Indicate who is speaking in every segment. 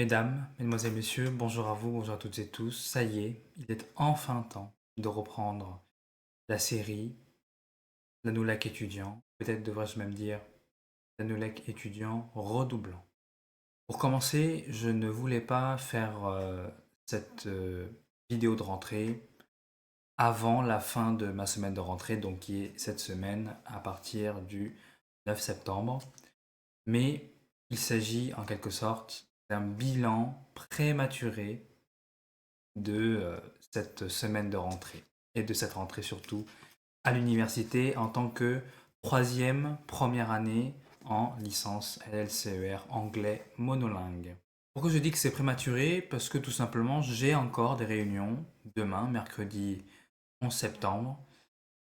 Speaker 1: Mesdames, mesdemoiselles, messieurs, bonjour à vous, bonjour à toutes et tous. Ça y est, il est enfin temps de reprendre la série L'Anoulak étudiant. Peut-être devrais-je même dire L'Anoulak étudiant redoublant. Pour commencer, je ne voulais pas faire cette vidéo de rentrée avant la fin de ma semaine de rentrée, donc qui est cette semaine à partir du 9 septembre. Mais il s'agit en quelque sorte d'un bilan prématuré de cette semaine de rentrée et de cette rentrée surtout à l'université en tant que troisième première année en licence LLCER anglais monolingue. Pourquoi je dis que c'est prématuré? Parce que tout simplement j'ai encore des réunions demain, mercredi 11 septembre,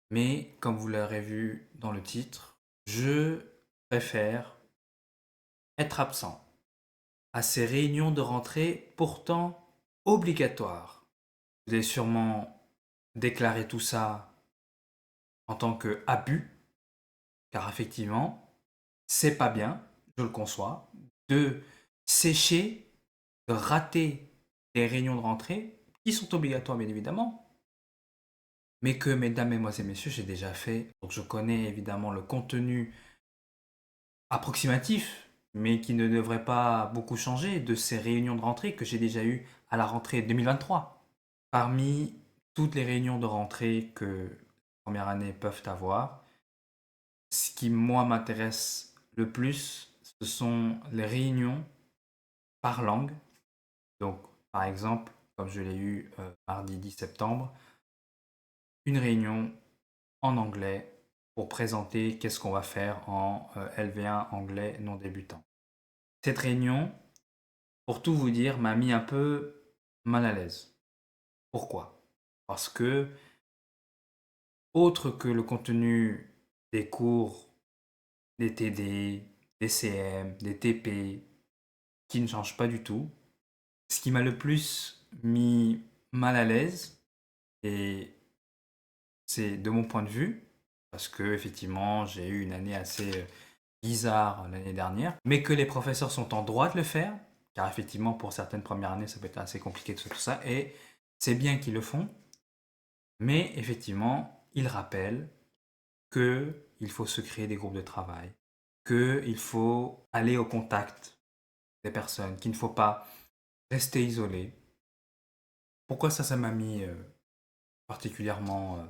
Speaker 1: mais comme vous l'aurez vu dans le titre, je préfère être absent à ces réunions de rentrée pourtant obligatoires. Vous avez sûrement déclaré tout ça en tant que abus, car effectivement, c'est pas bien, je le conçois, de sécher, de rater les réunions de rentrée, qui sont obligatoires bien évidemment, mais que mesdames, mesdemoiselles et messieurs, j'ai déjà fait. Donc je connais évidemment le contenu approximatif, mais qui ne devrait pas beaucoup changer de ces réunions de rentrée que j'ai déjà eues à la rentrée 2023. Parmi toutes les réunions de rentrée que les premières années peuvent avoir, ce qui moi m'intéresse le plus, ce sont les réunions par langue. Donc par exemple, comme je l'ai eu mardi 10 septembre, une réunion en anglais pour présenter qu'est-ce qu'on va faire en LV1 anglais non débutant. Cette réunion, pour tout vous dire, m'a mis un peu mal à l'aise. Pourquoi? Parce que, autre que le contenu des cours, des TD, des CM, des TP, qui ne changent pas du tout, ce qui m'a le plus mis mal à l'aise, et c'est de mon point de vue, parce que effectivement j'ai eu une année assez bizarre l'année dernière, mais que les professeurs sont en droit de le faire, car effectivement pour certaines premières années ça peut être assez compliqué de faire tout ça, et c'est bien qu'ils le font, mais effectivement ils rappellent qu'il faut se créer des groupes de travail, qu'il faut aller au contact des personnes, qu'il ne faut pas rester isolé. Pourquoi ça m'a mis particulièrement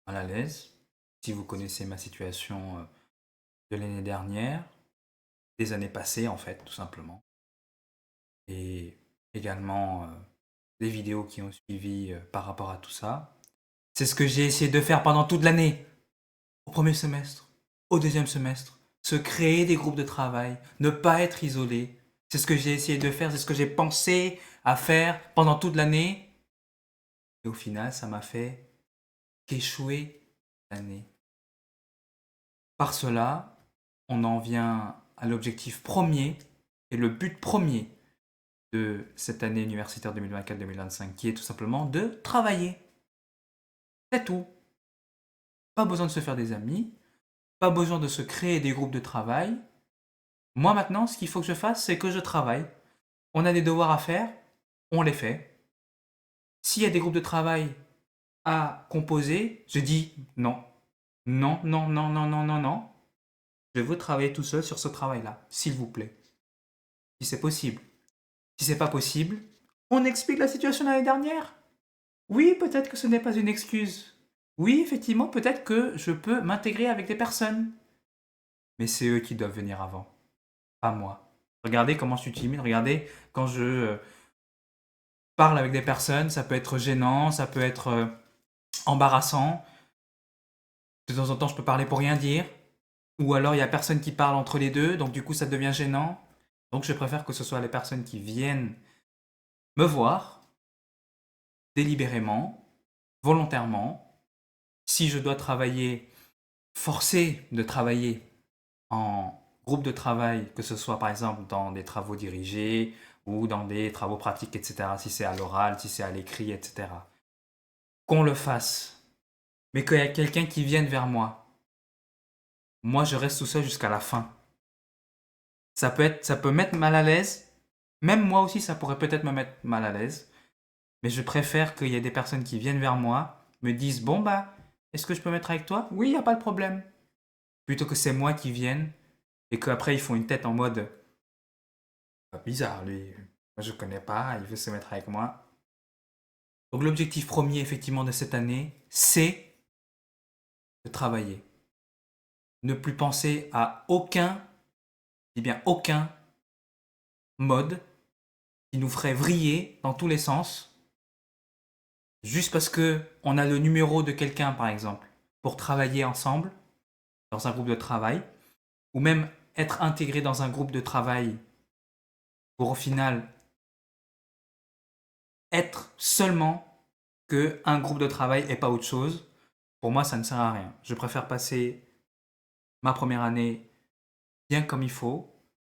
Speaker 1: mal à l'aise? Si vous connaissez ma situation de l'année dernière, des années passées en fait, tout simplement, et également les vidéos qui ont suivi par rapport à tout ça, c'est ce que j'ai essayé de faire pendant toute l'année, au premier semestre, au deuxième semestre, se créer des groupes de travail, ne pas être isolé. C'est ce que j'ai essayé de faire, c'est ce que j'ai pensé à faire pendant toute l'année. Et au final, ça m'a fait qu'échouer l'année. Par cela, on en vient à l'objectif premier et le but premier de cette année universitaire 2024-2025, qui est tout simplement de travailler. C'est tout. Pas besoin de se faire des amis, pas besoin de se créer des groupes de travail. Moi maintenant, ce qu'il faut que je fasse, c'est que je travaille. On a des devoirs à faire, on les fait. S'il y a des groupes de travail à composer, je dis non. Non, non, non, non, non, non, non. Je veux travailler tout seul sur ce travail-là, s'il vous plaît. Si c'est possible. Si c'est pas possible, on explique la situation de l'année dernière. Oui, peut-être que ce n'est pas une excuse. Oui, effectivement, peut-être que je peux m'intégrer avec des personnes. Mais c'est eux qui doivent venir avant, pas moi. Regardez comment je suis timide, regardez quand je parle avec des personnes, ça peut être gênant, ça peut être embarrassant. De temps en temps, je peux parler pour rien dire. Ou alors, il y a personne qui parle entre les deux, donc du coup, ça devient gênant. Donc, je préfère que ce soit les personnes qui viennent me voir, délibérément, volontairement. Si je dois travailler, forcer de travailler en groupe de travail, que ce soit par exemple dans des travaux dirigés ou dans des travaux pratiques, etc., si c'est à l'oral, si c'est à l'écrit, etc., qu'on le fasse, mais qu'il y ait quelqu'un qui vienne vers moi. Moi, je reste tout seul jusqu'à la fin. Ça peut mettre mal à l'aise, Même moi aussi, ça pourrait peut-être me mettre mal à l'aise, mais je préfère qu'il y ait des personnes qui viennent vers moi, me disent, bon bah, est-ce que je peux mettre avec toi? Oui, il n'y a pas de problème. Plutôt que c'est moi qui vienne et qu'après ils font une tête en mode, bizarre lui, moi je connais pas, il veut se mettre avec moi. Donc l'objectif premier effectivement de cette année, c'est de travailler. Ne plus penser à aucun, eh bien aucun mode qui nous ferait vriller dans tous les sens, juste parce que on a le numéro de quelqu'un par exemple, pour travailler ensemble dans un groupe de travail, ou même être intégré dans un groupe de travail pour au final être seulement qu'un groupe de travail et pas autre chose. Pour moi, ça ne sert à rien. Je préfère passer ma première année bien comme il faut,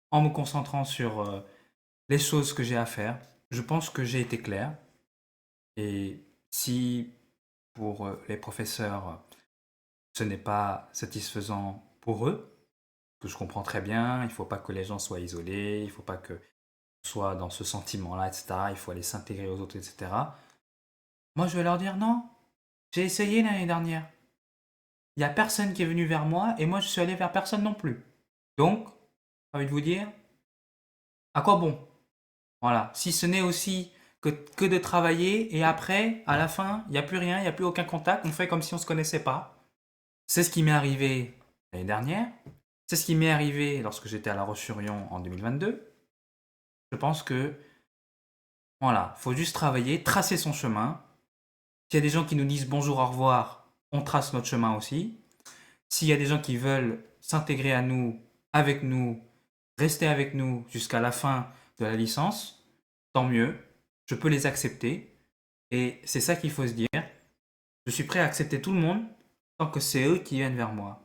Speaker 1: en me concentrant sur les choses que j'ai à faire. Je pense que j'ai été clair. Et si pour les professeurs, ce n'est pas satisfaisant pour eux, que je comprends très bien, il ne faut pas que les gens soient isolés, il ne faut pas que soit dans ce sentiment-là, etc. Il faut aller s'intégrer aux autres, etc. Moi, je vais leur dire non. J'ai essayé l'année dernière. Il n'y a personne qui est venu vers moi et moi, je suis allé vers personne non plus. Donc, j'ai envie de vous dire, à quoi bon? Voilà. Si ce n'est aussi que de travailler et après, à la fin, il n'y a plus rien, il n'y a plus aucun contact, on fait comme si on ne se connaissait pas. C'est ce qui m'est arrivé l'année dernière. C'est ce qui m'est arrivé lorsque j'étais à La Roche-sur-Yon en 2022. Je pense que, voilà, faut juste travailler, tracer son chemin. S'il y a des gens qui nous disent bonjour, au revoir, on trace notre chemin aussi. S'il y a des gens qui veulent s'intégrer à nous, avec nous, rester avec nous jusqu'à la fin de la licence, tant mieux, je peux les accepter. Et c'est ça qu'il faut se dire. Je suis prêt à accepter tout le monde tant que c'est eux qui viennent vers moi.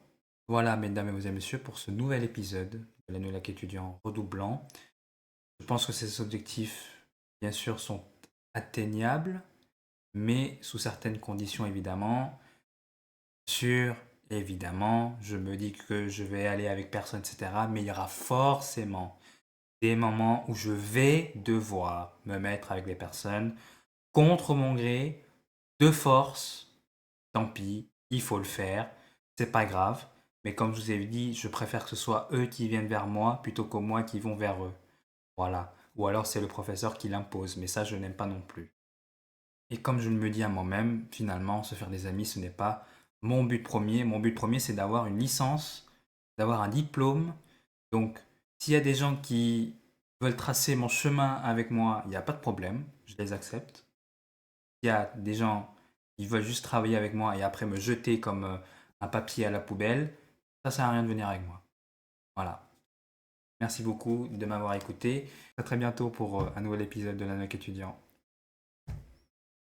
Speaker 1: Voilà, mesdames et messieurs, pour ce nouvel épisode de la Nouvelle étudiant redoublant. Je pense que ces objectifs, bien sûr, sont atteignables, mais sous certaines conditions, évidemment. Sûr, évidemment, je me dis que je vais aller avec personne, etc. Mais il y aura forcément des moments où je vais devoir me mettre avec des personnes contre mon gré, de force. Tant pis, il faut le faire, c'est pas grave. Mais comme je vous ai dit, je préfère que ce soit eux qui viennent vers moi plutôt que moi qui vont vers eux. Voilà. Ou alors c'est le professeur qui l'impose, mais ça je n'aime pas non plus. Et comme je me dis à moi-même, finalement, se faire des amis, ce n'est pas mon but premier. Mon but premier, c'est d'avoir une licence, d'avoir un diplôme. Donc, s'il y a des gens qui veulent tracer mon chemin avec moi, il n'y a pas de problème, je les accepte. S'il y a des gens qui veulent juste travailler avec moi et après me jeter comme un papier à la poubelle, ça sert à rien de venir avec moi. Voilà. Merci beaucoup de m'avoir écouté. À très bientôt pour un nouvel épisode de la Noc étudiant.